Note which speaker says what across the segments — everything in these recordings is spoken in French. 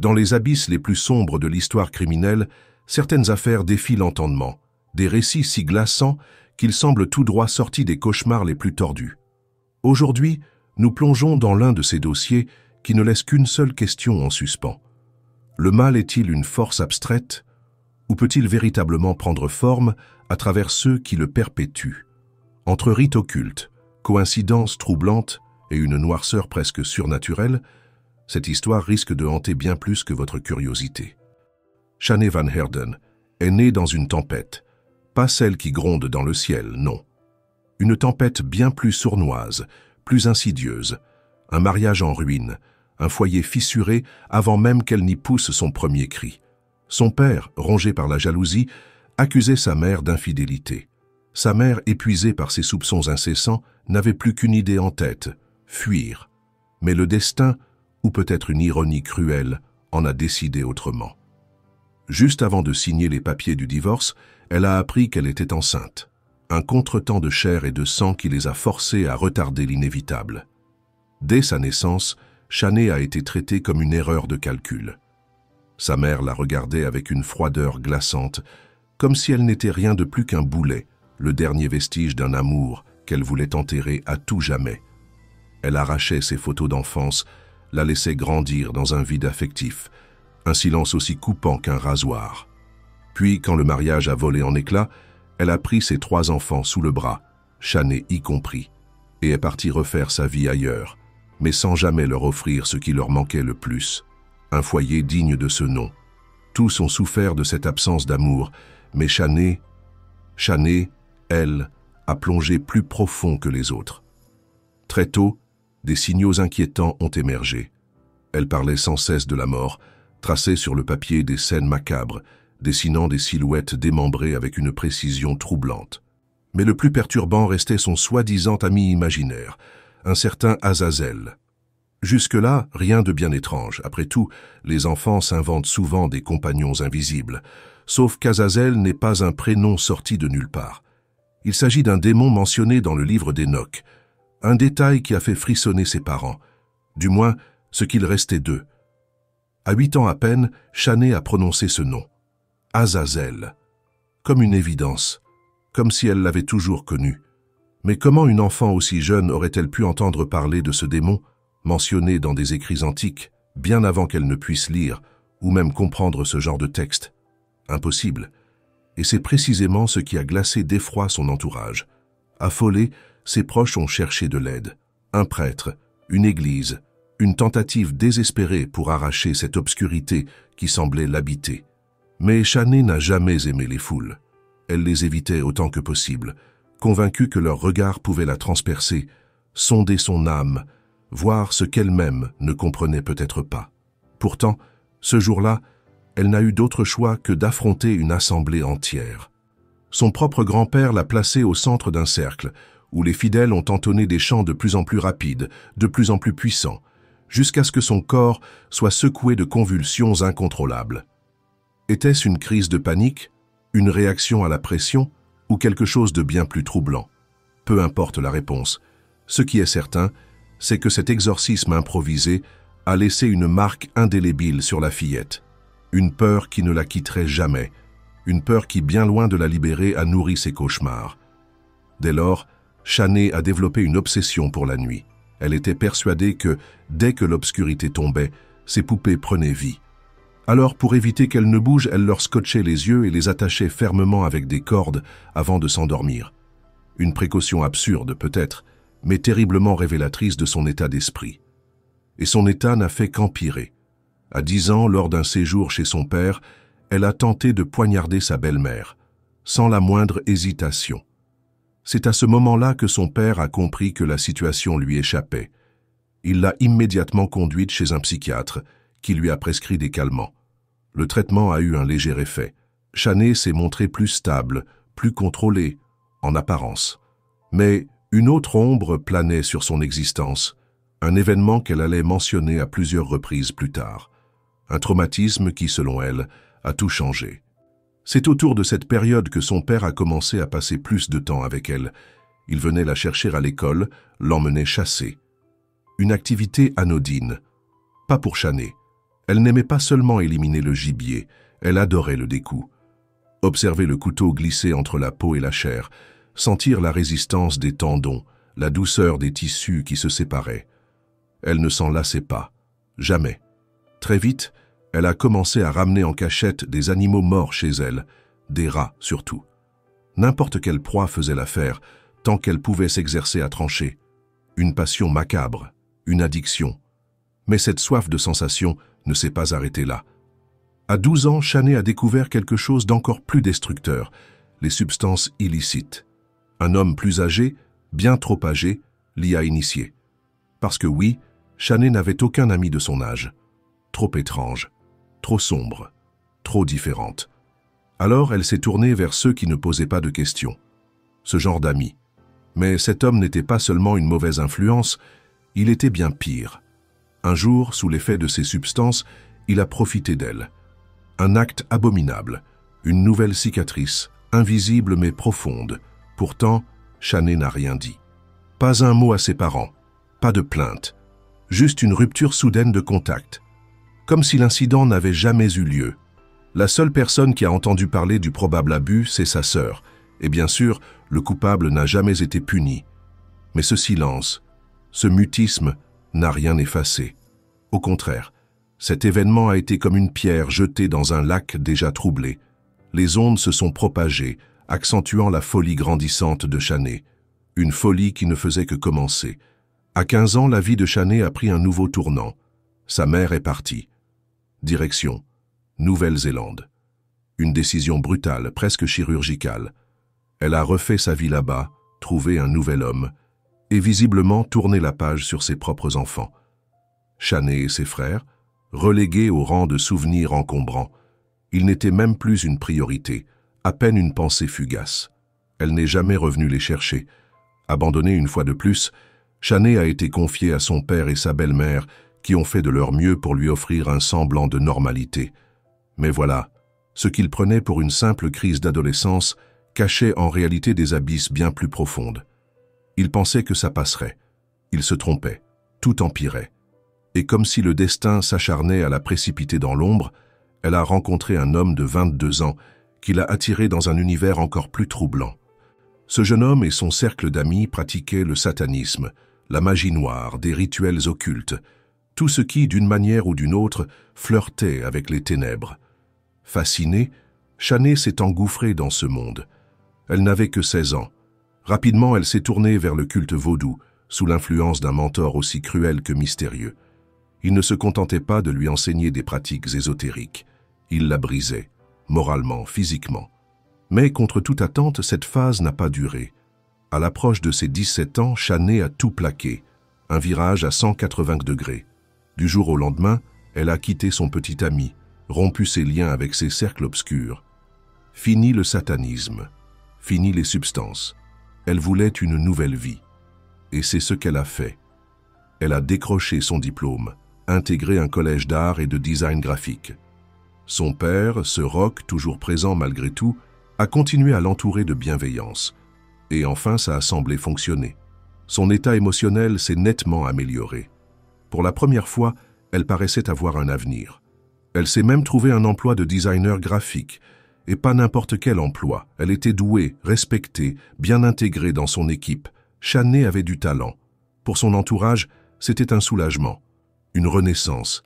Speaker 1: Dans les abysses les plus sombres de l'histoire criminelle, certaines affaires défient l'entendement, des récits si glaçants qu'ils semblent tout droit sortis des cauchemars les plus tordus. Aujourd'hui, nous plongeons dans l'un de ces dossiers qui ne laisse qu'une seule question en suspens. Le mal est-il une force abstraite ou peut-il véritablement prendre forme à travers ceux qui le perpétuent? Entre rites occultes, coïncidences troublantes et une noirceur presque surnaturelle, cette histoire risque de hanter bien plus que votre curiosité. Shanae Van Heerden est née dans une tempête, pas celle qui gronde dans le ciel, non. Une tempête bien plus sournoise, plus insidieuse, un mariage en ruine, un foyer fissuré avant même qu'elle n'y pousse son premier cri. Son père, rongé par la jalousie, accusait sa mère d'infidélité. Sa mère, épuisée par ses soupçons incessants, n'avait plus qu'une idée en tête, fuir. Mais le destin, ou peut-être une ironie cruelle, en a décidé autrement. Juste avant de signer les papiers du divorce, elle a appris qu'elle était enceinte. Un contretemps de chair et de sang qui les a forcés à retarder l'inévitable. Dès sa naissance, Shanae a été traitée comme une erreur de calcul. Sa mère la regardait avec une froideur glaçante, comme si elle n'était rien de plus qu'un boulet, le dernier vestige d'un amour qu'elle voulait enterrer à tout jamais. Elle arrachait ses photos d'enfance, la laissait grandir dans un vide affectif, un silence aussi coupant qu'un rasoir. Puis, quand le mariage a volé en éclats, elle a pris ses 3 enfants sous le bras, Shanae y compris, et est partie refaire sa vie ailleurs, mais sans jamais leur offrir ce qui leur manquait le plus, un foyer digne de ce nom. Tous ont souffert de cette absence d'amour, mais Shanae, elle, a plongé plus profond que les autres. Très tôt, des signaux inquiétants ont émergé. Elle parlait sans cesse de la mort, traçait sur le papier des scènes macabres, dessinant des silhouettes démembrées avec une précision troublante. Mais le plus perturbant restait son soi-disant ami imaginaire, un certain Azazel. Jusque-là, rien de bien étrange. Après tout, les enfants s'inventent souvent des compagnons invisibles. Sauf qu'Azazel n'est pas un prénom sorti de nulle part. Il s'agit d'un démon mentionné dans le livre d'Enoch, un détail qui a fait frissonner ses parents, du moins ce qu'il restait d'eux. À 8 ans à peine, Shanae a prononcé ce nom, Azazel, comme une évidence, comme si elle l'avait toujours connu. Mais comment une enfant aussi jeune aurait-elle pu entendre parler de ce démon, mentionné dans des écrits antiques, bien avant qu'elle ne puisse lire ou même comprendre ce genre de texte? Impossible. Et c'est précisément ce qui a glacé d'effroi son entourage. Affolés, ses proches ont cherché de l'aide. Un prêtre, une église, une tentative désespérée pour arracher cette obscurité qui semblait l'habiter. Mais Shanae n'a jamais aimé les foules. Elle les évitait autant que possible, convaincue que leur regard pouvait la transpercer, sonder son âme, voir ce qu'elle-même ne comprenait peut-être pas. Pourtant, ce jour-là, elle n'a eu d'autre choix que d'affronter une assemblée entière. Son propre grand-père l'a placée au centre d'un cercle, où les fidèles ont entonné des chants de plus en plus rapides, de plus en plus puissants, jusqu'à ce que son corps soit secoué de convulsions incontrôlables. Était-ce une crise de panique, une réaction à la pression, ou quelque chose de bien plus troublant? Peu importe la réponse. Ce qui est certain, c'est que cet exorcisme improvisé a laissé une marque indélébile sur la fillette. Une peur qui ne la quitterait jamais, une peur qui, bien loin de la libérer, a nourri ses cauchemars. Dès lors, Shanae a développé une obsession pour la nuit. Elle était persuadée que, dès que l'obscurité tombait, ses poupées prenaient vie. Alors, pour éviter qu'elles ne bougent, elle leur scotchait les yeux et les attachait fermement avec des cordes avant de s'endormir. Une précaution absurde, peut-être, mais terriblement révélatrice de son état d'esprit. Et son état n'a fait qu'empirer. À 10 ans, lors d'un séjour chez son père, elle a tenté de poignarder sa belle-mère, sans la moindre hésitation. C'est à ce moment-là que son père a compris que la situation lui échappait. Il l'a immédiatement conduite chez un psychiatre, qui lui a prescrit des calmants. Le traitement a eu un léger effet. Shanae s'est montrée plus stable, plus contrôlée, en apparence. Mais une autre ombre planait sur son existence, un événement qu'elle allait mentionner à plusieurs reprises plus tard. Un traumatisme qui, selon elle, a tout changé. C'est autour de cette période que son père a commencé à passer plus de temps avec elle. Il venait la chercher à l'école, l'emmenait chasser. Une activité anodine. Pas pour Shanae. Elle n'aimait pas seulement éliminer le gibier, elle adorait le découp. Observer le couteau glisser entre la peau et la chair, sentir la résistance des tendons, la douceur des tissus qui se séparaient. Elle ne s'en lassait pas, jamais. Très vite, elle a commencé à ramener en cachette des animaux morts chez elle, des rats surtout. N'importe quelle proie faisait l'affaire, tant qu'elle pouvait s'exercer à trancher. Une passion macabre, une addiction. Mais cette soif de sensation ne s'est pas arrêtée là. À 12 ans, Shanae a découvert quelque chose d'encore plus destructeur, les substances illicites. Un homme plus âgé, bien trop âgé, l'y a initié. Parce que oui, Shanae n'avait aucun ami de son âge. Trop étrange, trop sombre, trop différente. Alors elle s'est tournée vers ceux qui ne posaient pas de questions. Ce genre d'amis. Mais cet homme n'était pas seulement une mauvaise influence, il était bien pire. Un jour, sous l'effet de ces substances, il a profité d'elle. Un acte abominable, une nouvelle cicatrice, invisible mais profonde. Pourtant, Shanae n'a rien dit. Pas un mot à ses parents, pas de plainte, juste une rupture soudaine de contact. Comme si l'incident n'avait jamais eu lieu. La seule personne qui a entendu parler du probable abus, c'est sa sœur. Et bien sûr, le coupable n'a jamais été puni. Mais ce silence, ce mutisme, n'a rien effacé. Au contraire, cet événement a été comme une pierre jetée dans un lac déjà troublé. Les ondes se sont propagées, accentuant la folie grandissante de Shanae. Une folie qui ne faisait que commencer. À 15 ans, la vie de Shanae a pris un nouveau tournant. Sa mère est partie. Direction, Nouvelle-Zélande. Une décision brutale, presque chirurgicale. Elle a refait sa vie là-bas, trouvé un nouvel homme, et visiblement tourné la page sur ses propres enfants. Shanae et ses frères, relégués au rang de souvenirs encombrants. Ils n'étaient même plus une priorité, à peine une pensée fugace. Elle n'est jamais revenue les chercher. Abandonnée une fois de plus, Shanae a été confiée à son père et sa belle-mère, qui ont fait de leur mieux pour lui offrir un semblant de normalité. Mais voilà, ce qu'ils prenaient pour une simple crise d'adolescence cachait en réalité des abysses bien plus profondes. Ils pensaient que ça passerait. Ils se trompaient. Tout empirait. Et comme si le destin s'acharnait à la précipiter dans l'ombre, elle a rencontré un homme de 22 ans qui l'a attiré dans un univers encore plus troublant. Ce jeune homme et son cercle d'amis pratiquaient le satanisme, la magie noire, des rituels occultes, tout ce qui, d'une manière ou d'une autre, flirtait avec les ténèbres. Fascinée, Shanae s'est engouffrée dans ce monde. Elle n'avait que 16 ans. Rapidement, elle s'est tournée vers le culte vaudou, sous l'influence d'un mentor aussi cruel que mystérieux. Il ne se contentait pas de lui enseigner des pratiques ésotériques. Il la brisait, moralement, physiquement. Mais contre toute attente, cette phase n'a pas duré. À l'approche de ses 17 ans, Shanae a tout plaqué, un virage à 180 degrés. Du jour au lendemain, elle a quitté son petit ami, rompu ses liens avec ses cercles obscurs. Fini le satanisme, fini les substances. Elle voulait une nouvelle vie. Et c'est ce qu'elle a fait. Elle a décroché son diplôme, intégré un collège d'art et de design graphique. Son père, ce rock toujours présent malgré tout, a continué à l'entourer de bienveillance. Et enfin, ça a semblé fonctionner. Son état émotionnel s'est nettement amélioré. Pour la première fois, elle paraissait avoir un avenir. Elle s'est même trouvé un emploi de designer graphique, et pas n'importe quel emploi. Elle était douée, respectée, bien intégrée dans son équipe. Shanae avait du talent. Pour son entourage, c'était un soulagement, une renaissance,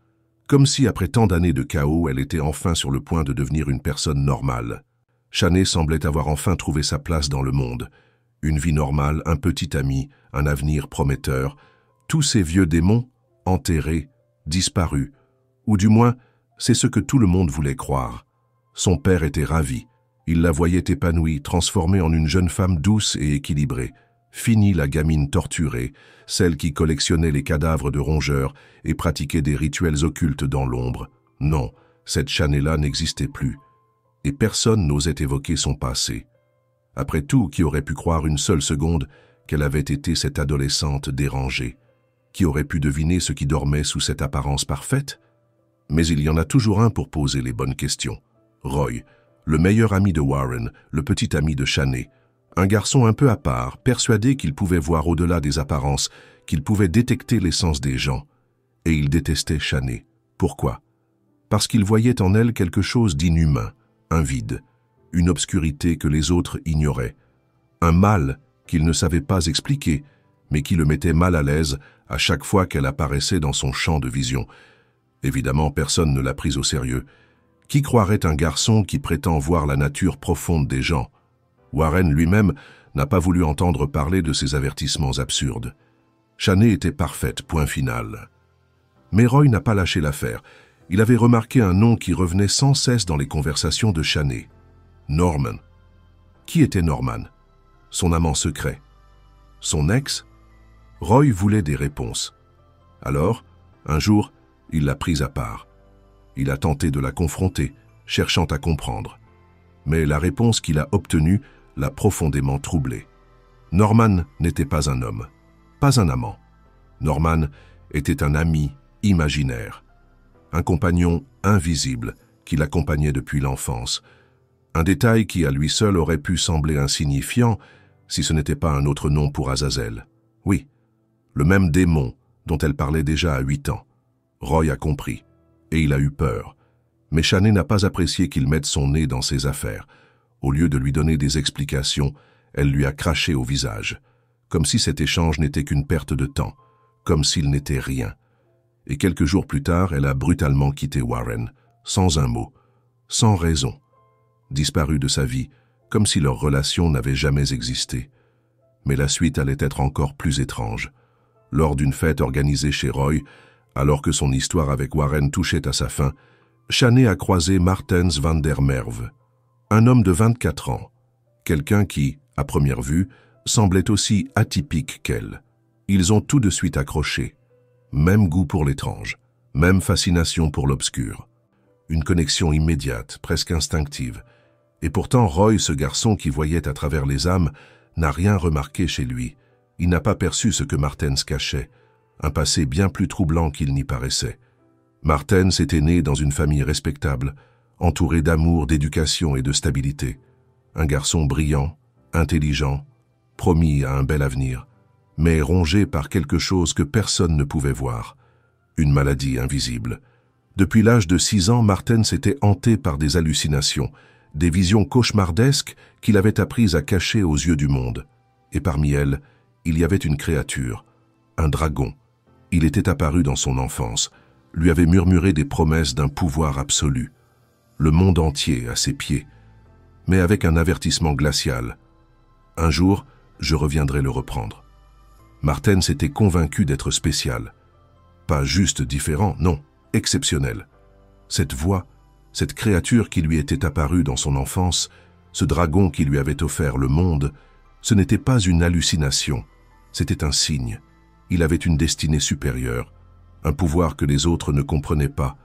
Speaker 1: comme si après tant d'années de chaos, elle était enfin sur le point de devenir une personne normale. Shanae semblait avoir enfin trouvé sa place dans le monde. Une vie normale, un petit ami, un avenir prometteur. Tous ces vieux démons, enterrés, disparus, ou du moins, c'est ce que tout le monde voulait croire. Son père était ravi. Il la voyait épanouie, transformée en une jeune femme douce et équilibrée. Fini la gamine torturée, celle qui collectionnait les cadavres de rongeurs et pratiquait des rituels occultes dans l'ombre. Non, cette Shanae-là n'existait plus. Et personne n'osait évoquer son passé. Après tout, qui aurait pu croire une seule seconde qu'elle avait été cette adolescente dérangée? Qui aurait pu deviner ce qui dormait sous cette apparence parfaite? Mais il y en a toujours un pour poser les bonnes questions. Roy, le meilleur ami de Warren, le petit ami de Shanae. Un garçon un peu à part, persuadé qu'il pouvait voir au-delà des apparences, qu'il pouvait détecter l'essence des gens. Et il détestait Shanae. Pourquoi? parce qu'il voyait en elle quelque chose d'inhumain, un vide, une obscurité que les autres ignoraient, un mal qu'il ne savait pas expliquer, mais qui le mettait mal à l'aise à chaque fois qu'elle apparaissait dans son champ de vision. Évidemment, personne ne l'a prise au sérieux. Qui croirait un garçon qui prétend voir la nature profonde des gens? Warren lui-même n'a pas voulu entendre parler de ces avertissements absurdes. Shanae était parfaite, point final. Mais Roy n'a pas lâché l'affaire. Il avait remarqué un nom qui revenait sans cesse dans les conversations de Shanae. Norman. Qui était Norman? Son amant secret? Son ex? Roy voulait des réponses. Alors, un jour, il l'a prise à part. Il a tenté de la confronter, cherchant à comprendre. Mais la réponse qu'il a obtenue l'a profondément troublé. Norman n'était pas un homme, pas un amant. Norman était un ami imaginaire, un compagnon invisible qui l'accompagnait depuis l'enfance. Un détail qui à lui seul aurait pu sembler insignifiant si ce n'était pas un autre nom pour Azazel. Oui, le même démon dont elle parlait déjà à 8 ans. Roy a compris, et il a eu peur. Mais Shanae n'a pas apprécié qu'il mette son nez dans ses affaires. Au lieu de lui donner des explications, elle lui a craché au visage, comme si cet échange n'était qu'une perte de temps, comme s'il n'était rien. Et quelques jours plus tard, elle a brutalement quitté Warren, sans un mot, sans raison, disparue de sa vie, comme si leur relation n'avait jamais existé. Mais la suite allait être encore plus étrange. Lors d'une fête organisée chez Roy, alors que son histoire avec Warren touchait à sa fin, Shanae a croisé Martens van der Merwe, un homme de 24 ans, quelqu'un qui, à première vue, semblait aussi atypique qu'elle. Ils ont tout de suite accroché. Même goût pour l'étrange, même fascination pour l'obscur. Une connexion immédiate, presque instinctive. Et pourtant, Roy, ce garçon qui voyait à travers les âmes, n'a rien remarqué chez lui. Il n'a pas perçu ce que Martens cachait, un passé bien plus troublant qu'il n'y paraissait. Martens était né dans une famille respectable, entouré d'amour, d'éducation et de stabilité. Un garçon brillant, intelligent, promis à un bel avenir, mais rongé par quelque chose que personne ne pouvait voir, une maladie invisible. Depuis l'âge de 6 ans, Martens était hanté par des hallucinations, des visions cauchemardesques qu'il avait apprises à cacher aux yeux du monde. Et parmi elles, il y avait une créature, un dragon. Il était apparu dans son enfance, lui avait murmuré des promesses d'un pouvoir absolu. Le monde entier à ses pieds, mais avec un avertissement glacial. Un jour, je reviendrai le reprendre. Martens était convaincu d'être spécial. Pas juste différent, non, exceptionnel. Cette voix, cette créature qui lui était apparue dans son enfance, ce dragon qui lui avait offert le monde, ce n'était pas une hallucination, c'était un signe. Il avait une destinée supérieure, un pouvoir que les autres ne comprenaient pas.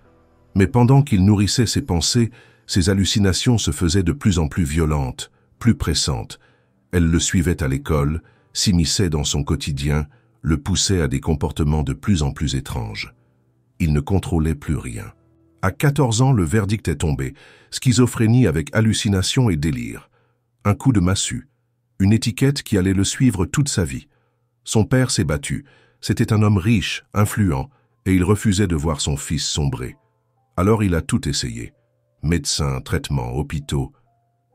Speaker 1: Mais pendant qu'il nourrissait ses pensées, ses hallucinations se faisaient de plus en plus violentes, plus pressantes. Elles le suivaient à l'école, s'immisçaient dans son quotidien, le poussaient à des comportements de plus en plus étranges. Il ne contrôlait plus rien. À 14 ans, le verdict est tombé. Schizophrénie avec hallucination et délire. Un coup de massue. Une étiquette qui allait le suivre toute sa vie. Son père s'est battu. C'était un homme riche, influent, et il refusait de voir son fils sombrer. Alors il a tout essayé. Médecins, traitements, hôpitaux,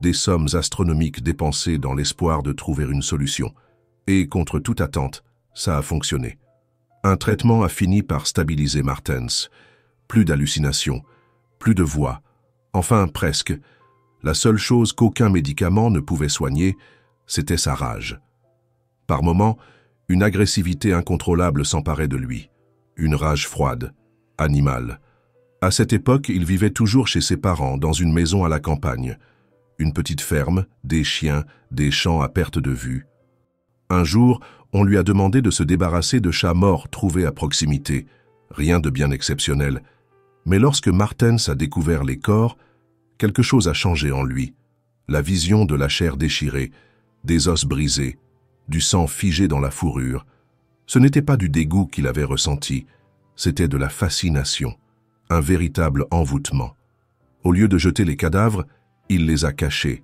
Speaker 1: des sommes astronomiques dépensées dans l'espoir de trouver une solution. Et contre toute attente, ça a fonctionné. Un traitement a fini par stabiliser Martens. Plus d'hallucinations, plus de voix, enfin presque. La seule chose qu'aucun médicament ne pouvait soigner, c'était sa rage. Par moments, une agressivité incontrôlable s'emparait de lui. Une rage froide, animale. À cette époque, il vivait toujours chez ses parents, dans une maison à la campagne. Une petite ferme, des chiens, des champs à perte de vue. Un jour, on lui a demandé de se débarrasser de chats morts trouvés à proximité. Rien de bien exceptionnel. Mais lorsque Martens a découvert les corps, quelque chose a changé en lui. La vision de la chair déchirée, des os brisés, du sang figé dans la fourrure. Ce n'était pas du dégoût qu'il avait ressenti, c'était de la fascination, un véritable envoûtement. Au lieu de jeter les cadavres, il les a cachés.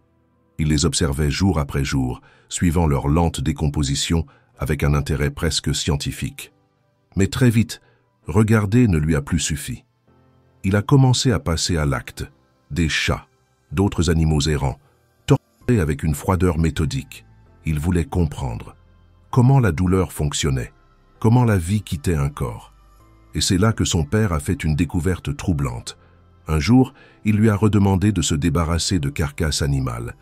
Speaker 1: Il les observait jour après jour, suivant leur lente décomposition avec un intérêt presque scientifique. Mais très vite, regarder ne lui a plus suffi. il a commencé à passer à l'acte. Des chats, d'autres animaux errants, torturés avec une froideur méthodique. Il voulait comprendre comment la douleur fonctionnait, comment la vie quittait un corps. Et c'est là que son père a fait une découverte troublante. Un jour, il lui a redemandé de se débarrasser de carcasses animales.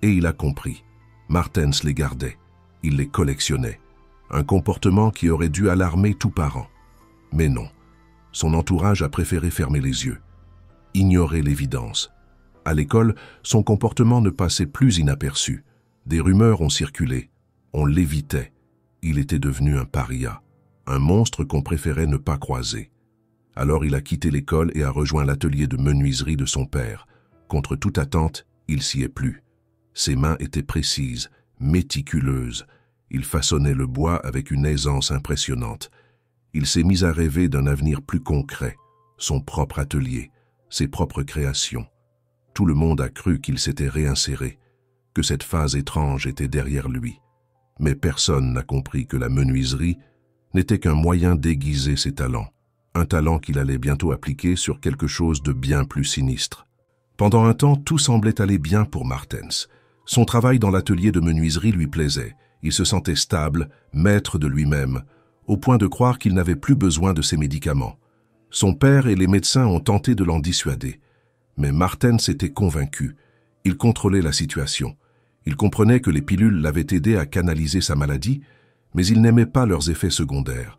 Speaker 1: Et il a compris. Martens les gardait. Il les collectionnait. Un comportement qui aurait dû alarmer tout parent. Mais non. Son entourage a préféré fermer les yeux. Ignorer l'évidence. À l'école, son comportement ne passait plus inaperçu. Des rumeurs ont circulé. On l'évitait. Il était devenu un paria. Un monstre qu'on préférait ne pas croiser. Alors il a quitté l'école et a rejoint l'atelier de menuiserie de son père. Contre toute attente, il s'y est plu. Ses mains étaient précises, méticuleuses. Il façonnait le bois avec une aisance impressionnante. Il s'est mis à rêver d'un avenir plus concret, son propre atelier, ses propres créations. Tout le monde a cru qu'il s'était réinséré, que cette phase étrange était derrière lui. Mais personne n'a compris que la menuiserie n'était qu'un moyen d'aiguiser ses talents, un talent qu'il allait bientôt appliquer sur quelque chose de bien plus sinistre. Pendant un temps, tout semblait aller bien pour Martens. Son travail dans l'atelier de menuiserie lui plaisait. Il se sentait stable, maître de lui-même, au point de croire qu'il n'avait plus besoin de ses médicaments. Son père et les médecins ont tenté de l'en dissuader. Mais Martens était convaincu. Il contrôlait la situation. Il comprenait que les pilules l'avaient aidé à canaliser sa maladie, mais il n'aimait pas leurs effets secondaires.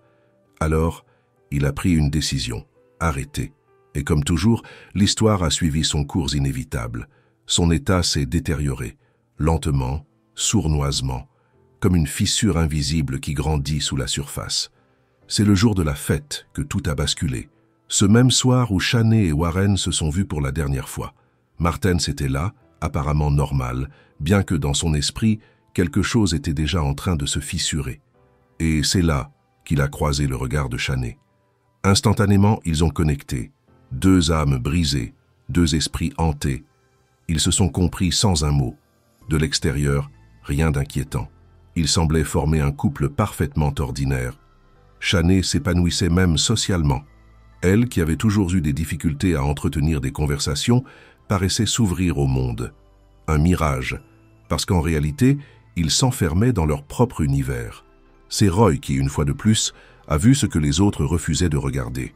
Speaker 1: Alors, il a pris une décision, arrêter. Et comme toujours, l'histoire a suivi son cours inévitable. Son état s'est détérioré, lentement, sournoisement, comme une fissure invisible qui grandit sous la surface. C'est le jour de la fête que tout a basculé. Ce même soir où Chaney et Warren se sont vus pour la dernière fois. Martens était là, apparemment normal, bien que dans son esprit, quelque chose était déjà en train de se fissurer. Et c'est là qu'il a croisé le regard de Chaney. Instantanément, ils ont connecté. Deux âmes brisées, deux esprits hantés. Ils se sont compris sans un mot. De l'extérieur, rien d'inquiétant. Ils semblaient former un couple parfaitement ordinaire. Chaney s'épanouissait même socialement. Elle, qui avait toujours eu des difficultés à entretenir des conversations, paraissait s'ouvrir au monde. Un mirage, parce qu'en réalité, ils s'enfermaient dans leur propre univers. C'est Roy qui, une fois de plus, a vu ce que les autres refusaient de regarder.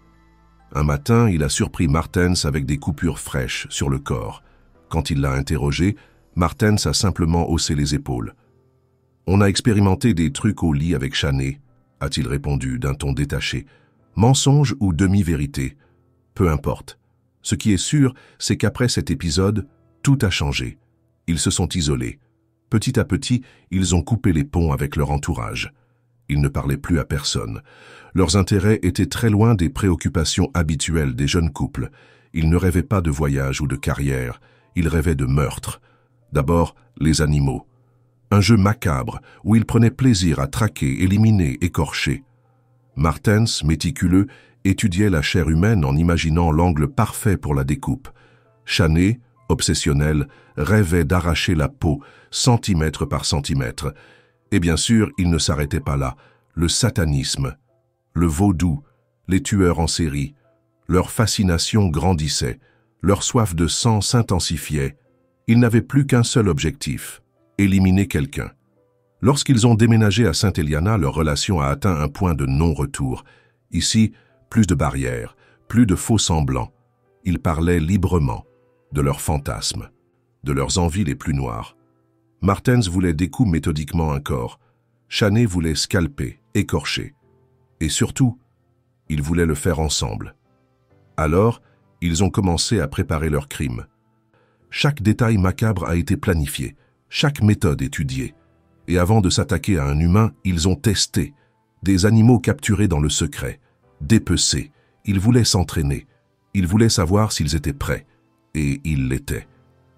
Speaker 1: Un matin, il a surpris Martens avec des coupures fraîches sur le corps. Quand il l'a interrogé, Martens a simplement haussé les épaules. « On a expérimenté des trucs au lit avec Chaney », a-t-il répondu d'un ton détaché. « Mensonge ou demi-vérité, peu importe. Ce qui est sûr, c'est qu'après cet épisode, tout a changé. Ils se sont isolés. Petit à petit, ils ont coupé les ponts avec leur entourage. Ils ne parlaient plus à personne. Leurs intérêts étaient très loin des préoccupations habituelles des jeunes couples. Ils ne rêvaient pas de voyage ou de carrière. Ils rêvaient de meurtre. D'abord, les animaux. Un jeu macabre où ils prenaient plaisir à traquer, éliminer, écorcher. Martens, méticuleux, étudiait la chair humaine en imaginant l'angle parfait pour la découpe. Chaney, obsessionnel, rêvait d'arracher la peau, centimètre par centimètre. Et bien sûr, il ne s'arrêtait pas là. Le satanisme, le vaudou, les tueurs en série, leur fascination grandissait, leur soif de sang s'intensifiait. Ils n'avaient plus qu'un seul objectif, éliminer quelqu'un. Lorsqu'ils ont déménagé à Saint-Éliana, leur relation a atteint un point de non-retour. Ici, plus de barrières, plus de faux semblants. Ils parlaient librement de leurs fantasmes, de leurs envies les plus noires. Martens voulait découper méthodiquement un corps. Chaney voulait scalper, écorcher. Et surtout, ils voulaient le faire ensemble. Alors, ils ont commencé à préparer leur crime. Chaque détail macabre a été planifié, chaque méthode étudiée. Et avant de s'attaquer à un humain, ils ont testé. Des animaux capturés dans le secret, dépecés. Ils voulaient s'entraîner. Ils voulaient savoir s'ils étaient prêts. Et ils l'étaient.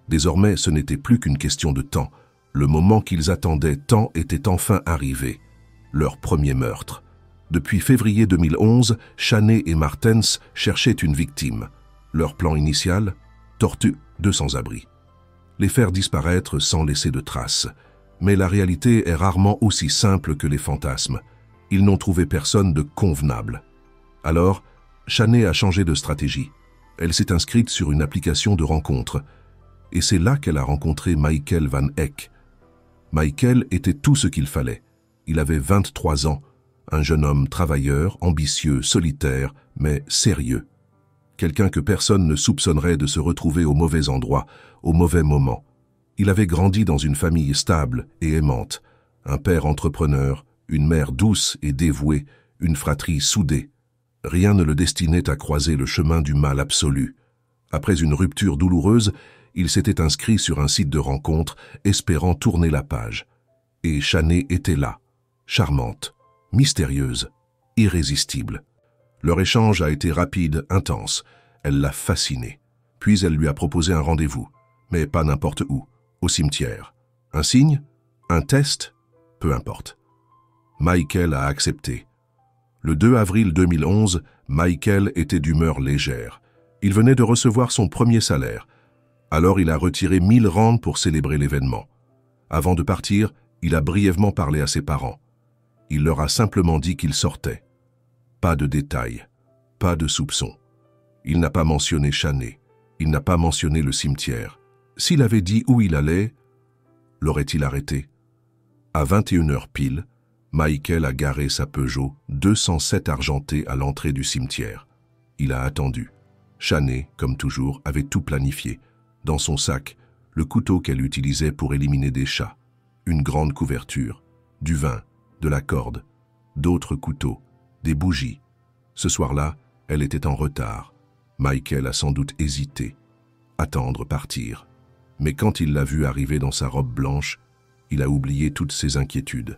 Speaker 1: Désormais, ce n'était plus qu'une question de temps. Le moment qu'ils attendaient tant était enfin arrivé. Leur premier meurtre. Depuis février 2011, Chaney et Martens cherchaient une victime. Leur plan initial, torturer deux sans-abri. Les faire disparaître sans laisser de traces. Mais la réalité est rarement aussi simple que les fantasmes. Ils n'ont trouvé personne de convenable. Alors, Chaney a changé de stratégie. Elle s'est inscrite sur une application de rencontre. Et c'est là qu'elle a rencontré Michael Van Eck. Michael était tout ce qu'il fallait. Il avait 23 ans, un jeune homme travailleur, ambitieux, solitaire, mais sérieux. Quelqu'un que personne ne soupçonnerait de se retrouver au mauvais endroit, au mauvais moment. Il avait grandi dans une famille stable et aimante, un père entrepreneur, une mère douce et dévouée, une fratrie soudée. Rien ne le destinait à croiser le chemin du mal absolu. Après une rupture douloureuse, il s'était inscrit sur un site de rencontre, espérant tourner la page. Et Shanae était là, charmante, mystérieuse, irrésistible. Leur échange a été rapide, intense. Elle l'a fasciné. Puis elle lui a proposé un rendez-vous, mais pas n'importe où, au cimetière. Un signe? Un test? Peu importe. Michael a accepté. Le 2 avril 2011, Michael était d'humeur légère. Il venait de recevoir son premier salaire. Alors il a retiré 1000 rands pour célébrer l'événement. Avant de partir, il a brièvement parlé à ses parents. Il leur a simplement dit qu'il sortait. Pas de détails, pas de soupçons. Il n'a pas mentionné Shanae, il n'a pas mentionné le cimetière. S'il avait dit où il allait, l'aurait-il arrêté? À 21h pile, Michael a garé sa Peugeot 207 argentée à l'entrée du cimetière. Il a attendu. Shanae, comme toujours, avait tout planifié. Dans son sac, le couteau qu'elle utilisait pour éliminer des chats, une grande couverture, du vin, de la corde, d'autres couteaux, des bougies. Ce soir-là, elle était en retard. Michael a sans doute hésité. Attendre, partir. Mais quand il l'a vue arriver dans sa robe blanche, il a oublié toutes ses inquiétudes.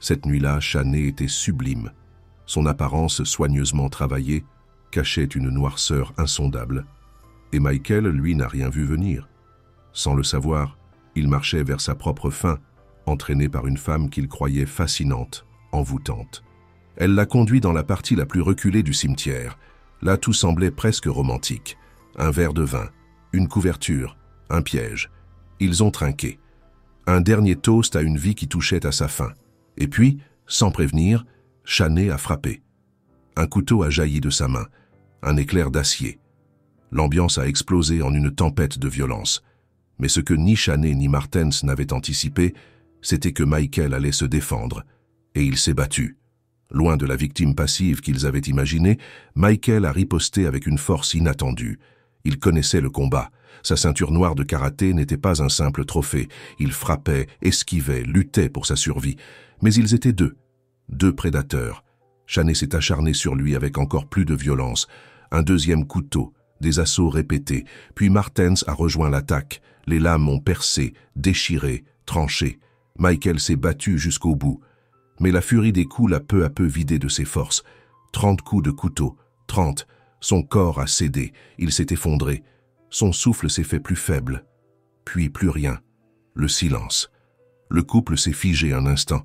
Speaker 1: Cette nuit-là, Shanae était sublime. Son apparence soigneusement travaillée cachait une noirceur insondable. Et Michael, lui, n'a rien vu venir. Sans le savoir, il marchait vers sa propre fin, entraîné par une femme qu'il croyait fascinante, envoûtante. Elle l'a conduit dans la partie la plus reculée du cimetière. Là, tout semblait presque romantique. Un verre de vin, une couverture, un piège. Ils ont trinqué. Un dernier toast à une vie qui touchait à sa fin. Et puis, sans prévenir, Shanae a frappé. Un couteau a jailli de sa main, un éclair d'acier. L'ambiance a explosé en une tempête de violence. Mais ce que ni Shanae ni Martens n'avaient anticipé, c'était que Michael allait se défendre. Et il s'est battu. Loin de la victime passive qu'ils avaient imaginée, Michael a riposté avec une force inattendue. Il connaissait le combat. Sa ceinture noire de karaté n'était pas un simple trophée. Il frappait, esquivait, luttait pour sa survie. Mais ils étaient deux prédateurs. Shanae s'est acharnée sur lui avec encore plus de violence. Un deuxième couteau, des assauts répétés. Puis Martens a rejoint l'attaque. Les lames ont percé, déchiré, tranché. Michael s'est battu jusqu'au bout. Mais la furie des coups l'a peu à peu vidé de ses forces. 30 coups de couteau, 30. Son corps a cédé, il s'est effondré. Son souffle s'est fait plus faible. Puis plus rien. Le silence. Le couple s'est figé un instant.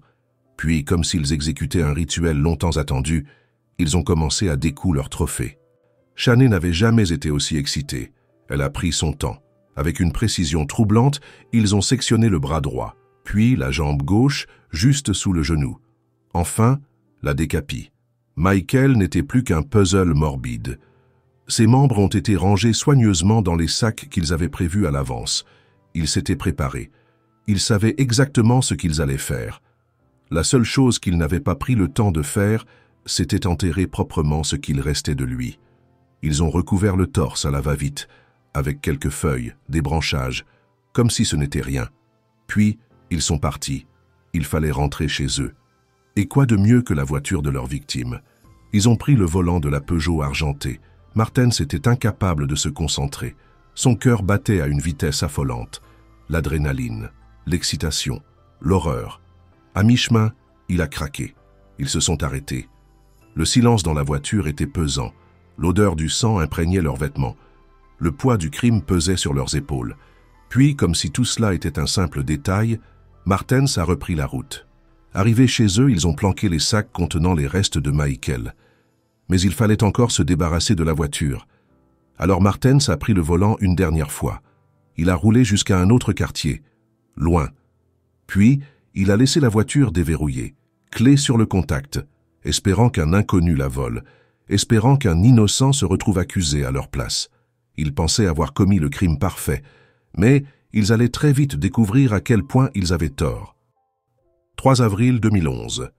Speaker 1: Puis, comme s'ils exécutaient un rituel longtemps attendu, ils ont commencé à découdre leur trophée. Shanae n'avait jamais été aussi excitée. Elle a pris son temps. Avec une précision troublante, ils ont sectionné le bras droit, puis la jambe gauche, juste sous le genou. Enfin, la décapie. Michael n'était plus qu'un puzzle morbide. Ses membres ont été rangés soigneusement dans les sacs qu'ils avaient prévus à l'avance. Ils s'étaient préparés. Ils savaient exactement ce qu'ils allaient faire. La seule chose qu'ils n'avaient pas pris le temps de faire, c'était enterrer proprement ce qu'il restait de lui. Ils ont recouvert le torse à la va-vite, avec quelques feuilles, des branchages, comme si ce n'était rien. Puis, ils sont partis. Il fallait rentrer chez eux. Et quoi de mieux que la voiture de leur victime? Ils ont pris le volant de la Peugeot argentée. Martens était incapable de se concentrer. Son cœur battait à une vitesse affolante. L'adrénaline, l'excitation, l'horreur. À mi-chemin, il a craqué. Ils se sont arrêtés. Le silence dans la voiture était pesant. L'odeur du sang imprégnait leurs vêtements. Le poids du crime pesait sur leurs épaules. Puis, comme si tout cela était un simple détail, Martens a repris la route. Arrivés chez eux, ils ont planqué les sacs contenant les restes de Michael. Mais il fallait encore se débarrasser de la voiture. Alors Martens a pris le volant une dernière fois. Il a roulé jusqu'à un autre quartier, loin. Puis, il a laissé la voiture déverrouillée, clé sur le contact, espérant qu'un inconnu la vole, espérant qu'un innocent se retrouve accusé à leur place. Ils pensaient avoir commis le crime parfait, mais ils allaient très vite découvrir à quel point ils avaient tort. 3 avril 2011.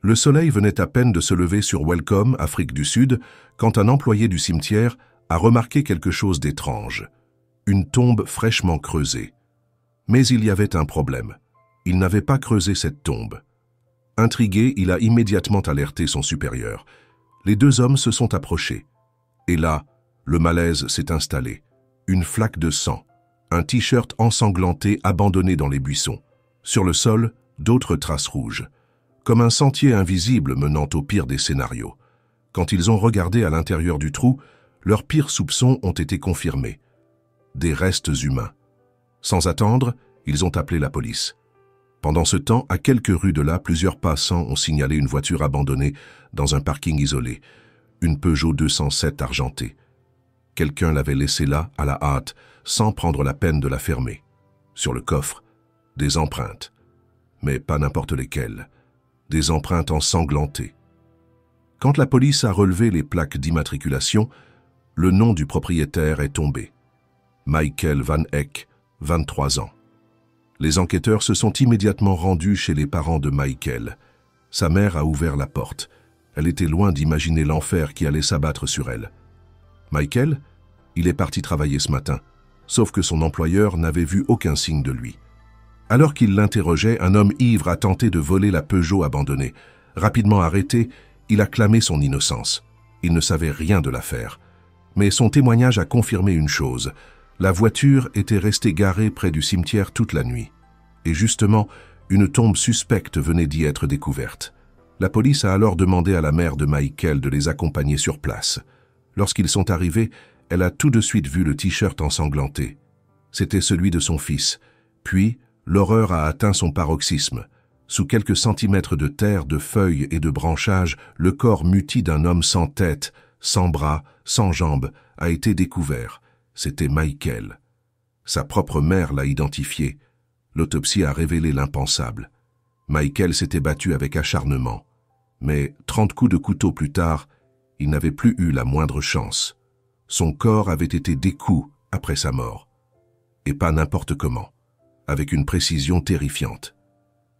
Speaker 1: Le soleil venait à peine de se lever sur Welcome, Afrique du Sud, quand un employé du cimetière a remarqué quelque chose d'étrange. Une tombe fraîchement creusée. Mais il y avait un problème. Il n'avait pas creusé cette tombe. Intrigué, il a immédiatement alerté son supérieur. Les 2 hommes se sont approchés. Et là, le malaise s'est installé. Une flaque de sang. Un t-shirt ensanglanté abandonné dans les buissons. Sur le sol, d'autres traces rouges. Comme un sentier invisible menant au pire des scénarios. Quand ils ont regardé à l'intérieur du trou, leurs pires soupçons ont été confirmés. Des restes humains. Sans attendre, ils ont appelé la police. Pendant ce temps, à quelques rues de là, plusieurs passants ont signalé une voiture abandonnée dans un parking isolé, une Peugeot 207 argentée. Quelqu'un l'avait laissée là, à la hâte, sans prendre la peine de la fermer. Sur le coffre, des empreintes. Mais pas n'importe lesquelles. Des empreintes ensanglantées. Quand la police a relevé les plaques d'immatriculation, le nom du propriétaire est tombé. Michael Van Eck, 23 ans. Les enquêteurs se sont immédiatement rendus chez les parents de Michael. Sa mère a ouvert la porte. Elle était loin d'imaginer l'enfer qui allait s'abattre sur elle. Michael, il est parti travailler ce matin, sauf que son employeur n'avait vu aucun signe de lui. Alors qu'il l'interrogeait, un homme ivre a tenté de voler la Peugeot abandonnée. Rapidement arrêté, il a clamé son innocence. Il ne savait rien de l'affaire. Mais son témoignage a confirmé une chose. La voiture était restée garée près du cimetière toute la nuit. Et justement, une tombe suspecte venait d'y être découverte. La police a alors demandé à la mère de Michael de les accompagner sur place. Lorsqu'ils sont arrivés, elle a tout de suite vu le t-shirt ensanglanté. C'était celui de son fils. Puis, l'horreur a atteint son paroxysme. Sous quelques centimètres de terre, de feuilles et de branchages, le corps muti d'un homme sans tête, sans bras, sans jambes, a été découvert. C'était Michael. Sa propre mère l'a identifié. L'autopsie a révélé l'impensable. Michael s'était battu avec acharnement. Mais 30 coups de couteau plus tard, il n'avait plus eu la moindre chance. Son corps avait été décousu après sa mort. Et pas n'importe comment. Avec une précision terrifiante.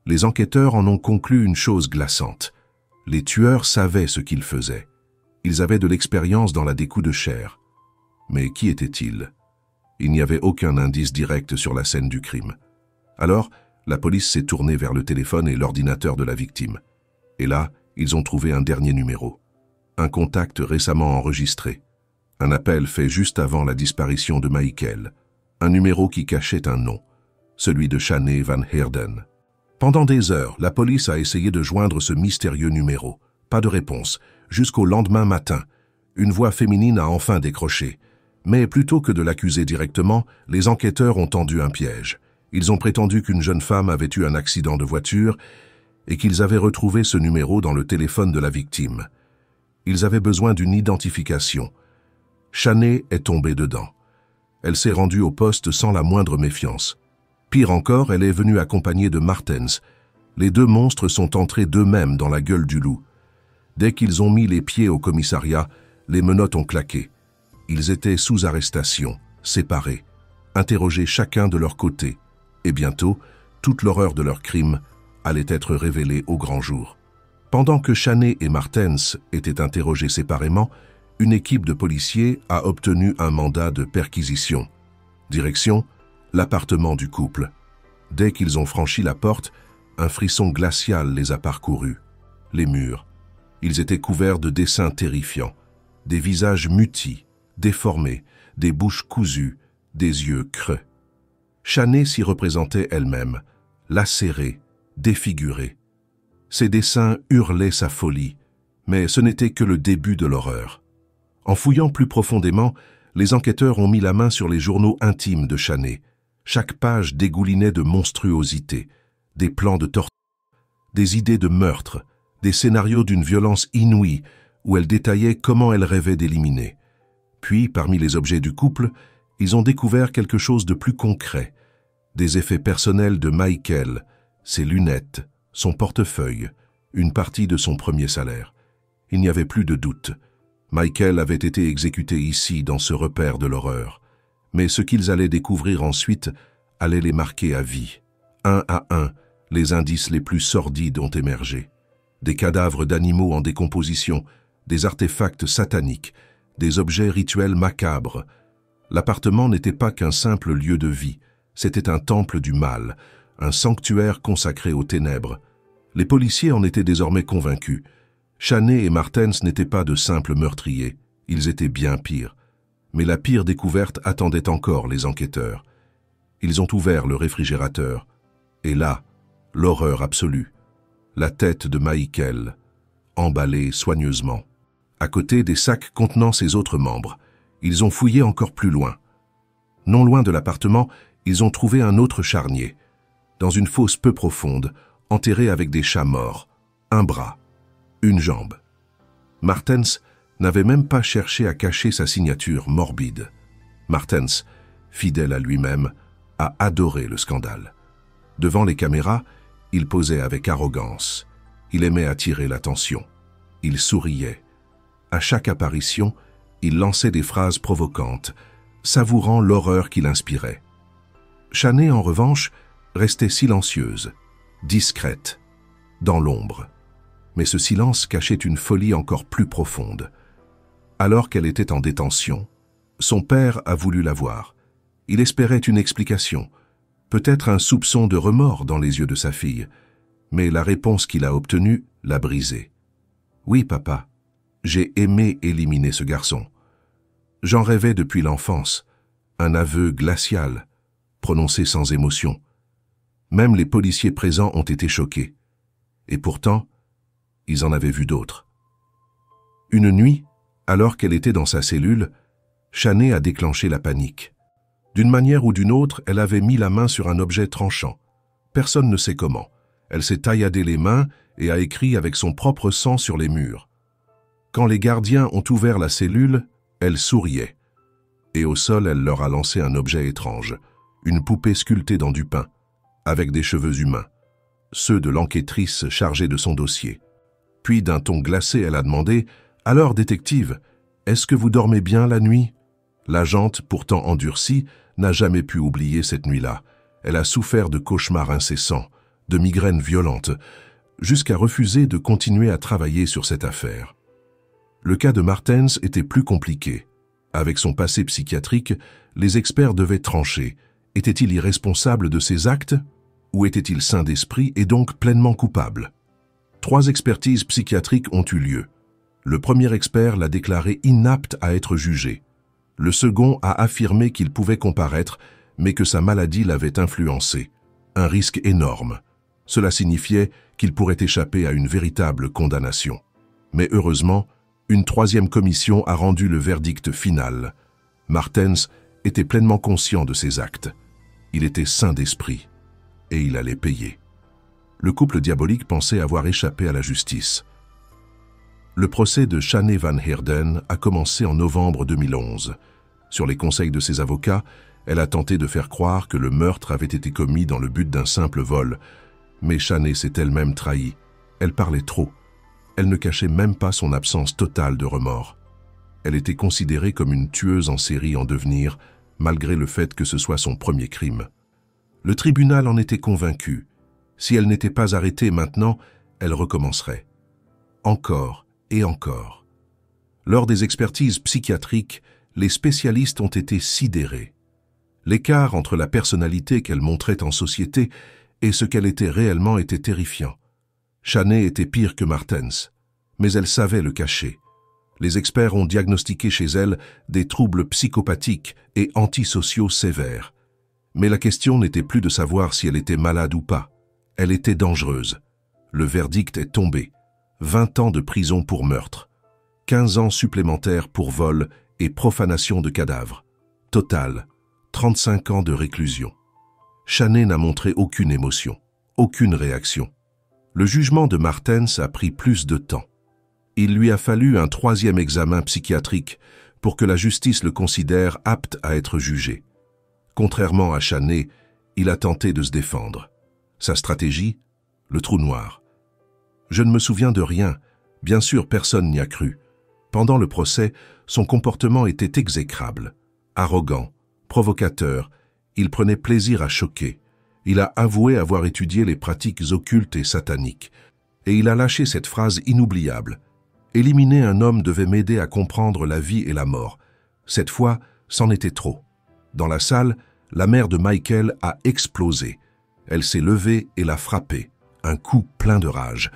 Speaker 1: Les enquêteurs en ont conclu une chose glaçante. Les tueurs savaient ce qu'ils faisaient. Ils avaient de l'expérience dans la découpe de chair. Mais qui étaient-ils? Il n'y avait aucun indice direct sur la scène du crime. Alors, la police s'est tournée vers le téléphone et l'ordinateur de la victime. Et là, ils ont trouvé un dernier numéro. Un contact récemment enregistré. Un appel fait juste avant la disparition de Michael. Un numéro qui cachait un nom. Celui de Shanae Van Heerden. Pendant des heures, la police a essayé de joindre ce mystérieux numéro. Pas de réponse. Jusqu'au lendemain matin, une voix féminine a enfin décroché. Mais plutôt que de l'accuser directement, les enquêteurs ont tendu un piège. Ils ont prétendu qu'une jeune femme avait eu un accident de voiture et qu'ils avaient retrouvé ce numéro dans le téléphone de la victime. Ils avaient besoin d'une identification. Shanae est tombée dedans. Elle s'est rendue au poste sans la moindre méfiance. Pire encore, elle est venue accompagnée de Martens. Les 2 monstres sont entrés d'eux-mêmes dans la gueule du loup. Dès qu'ils ont mis les pieds au commissariat, les menottes ont claqué. Ils étaient sous arrestation, séparés, interrogés chacun de leur côté. Et bientôt, toute l'horreur de leur crime allait être révélée au grand jour. Pendant que Shanae et Martens étaient interrogés séparément, une équipe de policiers a obtenu un mandat de perquisition. Direction, l'appartement du couple. Dès qu'ils ont franchi la porte, un frisson glacial les a parcourus. Les murs. Ils étaient couverts de dessins terrifiants. Des visages mutis, déformés, des bouches cousues, des yeux creux. Shanae s'y représentait elle-même, lacérée, défigurée. Ces dessins hurlaient sa folie, mais ce n'était que le début de l'horreur. En fouillant plus profondément, les enquêteurs ont mis la main sur les journaux intimes de Shanae. Chaque page dégoulinait de monstruosités, des plans de torture, des idées de meurtre, des scénarios d'une violence inouïe où elle détaillait comment elle rêvait d'éliminer. Puis, parmi les objets du couple, ils ont découvert quelque chose de plus concret. Des effets personnels de Michael, ses lunettes, son portefeuille, une partie de son premier salaire. Il n'y avait plus de doute. Michael avait été exécuté ici, dans ce repère de l'horreur. Mais ce qu'ils allaient découvrir ensuite allait les marquer à vie. Un à un, les indices les plus sordides ont émergé. Des cadavres d'animaux en décomposition, des artefacts sataniques, des objets rituels macabres. L'appartement n'était pas qu'un simple lieu de vie, c'était un temple du mal, un sanctuaire consacré aux ténèbres. Les policiers en étaient désormais convaincus. Chaney et Martens n'étaient pas de simples meurtriers, ils étaient bien pires. Mais la pire découverte attendait encore les enquêteurs. Ils ont ouvert le réfrigérateur, et là, l'horreur absolue. La tête de Michael, emballée soigneusement. À côté des sacs contenant ses autres membres, ils ont fouillé encore plus loin. Non loin de l'appartement, ils ont trouvé un autre charnier. Dans une fosse peu profonde, enterré avec des chats morts, un bras, une jambe. Martens n'avait même pas cherché à cacher sa signature morbide. Martens, fidèle à lui-même, a adoré le scandale. Devant les caméras, il posait avec arrogance. Il aimait attirer l'attention. Il souriait. À chaque apparition, il lançait des phrases provocantes, savourant l'horreur qu'il inspirait. Chaney, en revanche, restait silencieuse, discrète, dans l'ombre. Mais ce silence cachait une folie encore plus profonde. Alors qu'elle était en détention, son père a voulu la voir. Il espérait une explication, peut-être un soupçon de remords dans les yeux de sa fille, mais la réponse qu'il a obtenue l'a brisé. « Oui, papa, j'ai aimé éliminer ce garçon. J'en rêvais depuis l'enfance, un aveu glacial, prononcé sans émotion. Même les policiers présents ont été choqués. Et pourtant, ils en avaient vu d'autres. Une nuit, alors qu'elle était dans sa cellule, Chaney a déclenché la panique. D'une manière ou d'une autre, elle avait mis la main sur un objet tranchant. Personne ne sait comment. Elle s'est tailladé les mains et a écrit avec son propre sang sur les murs. Quand les gardiens ont ouvert la cellule, elle souriait. Et au sol, elle leur a lancé un objet étrange, une poupée sculptée dans du pain, avec des cheveux humains, ceux de l'enquêtrice chargée de son dossier. Puis, d'un ton glacé, elle a demandé « Alors, détective, est-ce que vous dormez bien la nuit ?» L'agente, pourtant endurcie, n'a jamais pu oublier cette nuit-là. Elle a souffert de cauchemars incessants, de migraines violentes, jusqu'à refuser de continuer à travailler sur cette affaire. Le cas de Martens était plus compliqué. Avec son passé psychiatrique, les experts devaient trancher. Était-il irresponsable de ses actes? Ou était-il sain d'esprit et donc pleinement coupable? 3 expertises psychiatriques ont eu lieu. Le premier expert l'a déclaré inapte à être jugé. Le second a affirmé qu'il pouvait comparaître, mais que sa maladie l'avait influencé. Un risque énorme. Cela signifiait qu'il pourrait échapper à une véritable condamnation. Mais heureusement, une 3e commission a rendu le verdict final. Martens était pleinement conscient de ses actes. Il était sain d'esprit. Et il allait payer. Le couple diabolique pensait avoir échappé à la justice. Le procès de Chaney Van Heerden a commencé en novembre 2011. Sur les conseils de ses avocats, elle a tenté de faire croire que le meurtre avait été commis dans le but d'un simple vol. Mais Chaney s'est elle-même trahie. Elle parlait trop. Elle ne cachait même pas son absence totale de remords. Elle était considérée comme une tueuse en série en devenir, malgré le fait que ce soit son premier crime. Le tribunal en était convaincu. Si elle n'était pas arrêtée maintenant, elle recommencerait. Encore et encore. Lors des expertises psychiatriques, les spécialistes ont été sidérés. L'écart entre la personnalité qu'elle montrait en société et ce qu'elle était réellement était terrifiant. Chaney était pire que Martens, mais elle savait le cacher. Les experts ont diagnostiqué chez elle des troubles psychopathiques et antisociaux sévères. Mais la question n'était plus de savoir si elle était malade ou pas. Elle était dangereuse. Le verdict est tombé. 20 ans de prison pour meurtre. 15 ans supplémentaires pour vol et profanation de cadavres. Total, 35 ans de réclusion. Chaney n'a montré aucune émotion, aucune réaction. Le jugement de Martens a pris plus de temps. Il lui a fallu un 3e examen psychiatrique pour que la justice le considère apte à être jugé. Contrairement à Chaney, il a tenté de se défendre. Sa stratégie? Le trou noir. Je ne me souviens de rien. Bien sûr, personne n'y a cru. Pendant le procès, son comportement était exécrable. Arrogant, provocateur, il prenait plaisir à choquer. Il a avoué avoir étudié les pratiques occultes et sataniques. Et il a lâché cette phrase inoubliable. « Éliminer un homme devait m'aider à comprendre la vie et la mort. » Cette fois, c'en était trop. Dans la salle, la mère de Michael a explosé. Elle s'est levée et l'a frappé. Un coup plein de rage.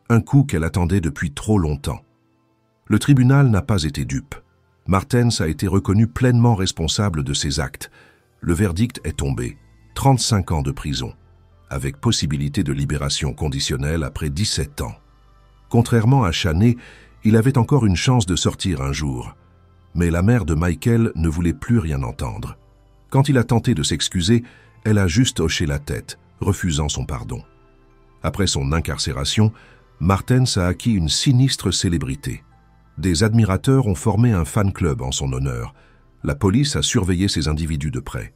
Speaker 1: Un coup qu'elle attendait depuis trop longtemps. Le tribunal n'a pas été dupe. Martens a été reconnu pleinement responsable de ses actes. Le verdict est tombé. 35 ans de prison, avec possibilité de libération conditionnelle après 17 ans. Contrairement à Chaney, il avait encore une chance de sortir un jour. Mais la mère de Michael ne voulait plus rien entendre. Quand il a tenté de s'excuser, elle a juste hoché la tête, refusant son pardon. Après son incarcération, Martens a acquis une sinistre célébrité. Des admirateurs ont formé un fan-club en son honneur. La police a surveillé ces individus de près.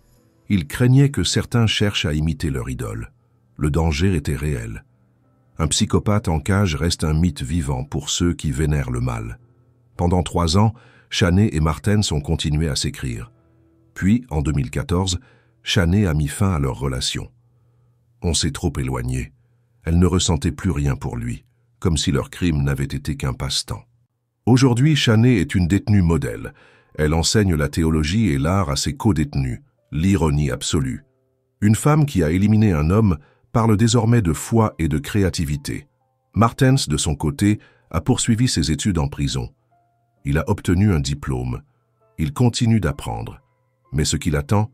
Speaker 1: Ils craignaient que certains cherchent à imiter leur idole. Le danger était réel. Un psychopathe en cage reste un mythe vivant pour ceux qui vénèrent le mal. Pendant 3 ans, Chaney et Martens ont continué à s'écrire. Puis, en 2014, Chaney a mis fin à leur relation. On s'est trop éloigné. Elle ne ressentait plus rien pour lui, comme si leur crime n'avait été qu'un passe-temps. Aujourd'hui, Chaney est une détenue modèle. Elle enseigne la théologie et l'art à ses co-détenus. L'ironie absolue. Une femme qui a éliminé un homme parle désormais de foi et de créativité. Martens, de son côté, a poursuivi ses études en prison. Il a obtenu un diplôme. Il continue d'apprendre. Mais ce qui l'attend,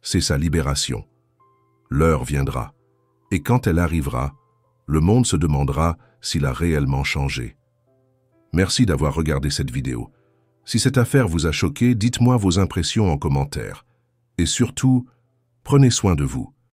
Speaker 1: c'est sa libération. L'heure viendra. Et quand elle arrivera, le monde se demandera s'il a réellement changé. Merci d'avoir regardé cette vidéo. Si cette affaire vous a choqué, dites-moi vos impressions en commentaire. Et surtout, prenez soin de vous.